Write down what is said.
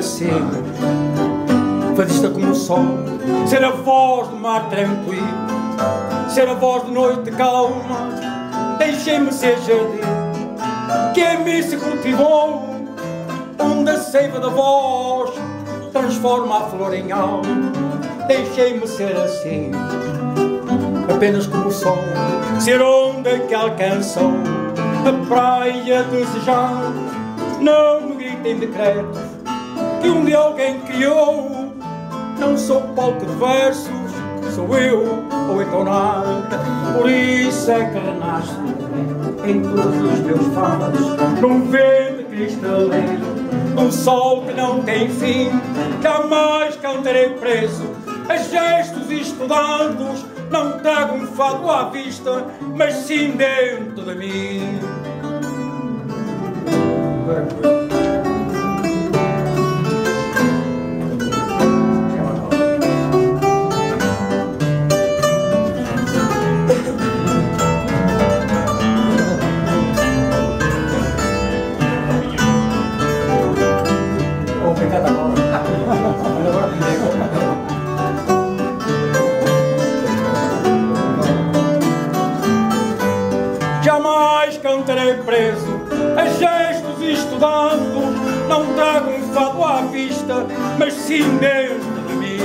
assim, fadista como o sol, ser a voz do mar tranquilo, ser a voz de noite calma. Deixei-me ser jardim que em mim se cultivou, onde a seiva da voz transforma a flor em alma. Deixei-me ser assim, apenas como o sol, ser onda que alcançou a praia desejando. Não me gritem decretos que um dia alguém criou. Não sou palco de versos, sou eu ou então nada. Por isso é que renasce em todos os meus fados, num vento cristaleiro, num sol que não tem fim. Jamais cantarei preso a gestos estudados. Não trago um fado à vista, mas sim dentro de mim. Jamais cantarei preso a gestos estudados. Não trago um fado à vista, mas sim dentro de mim.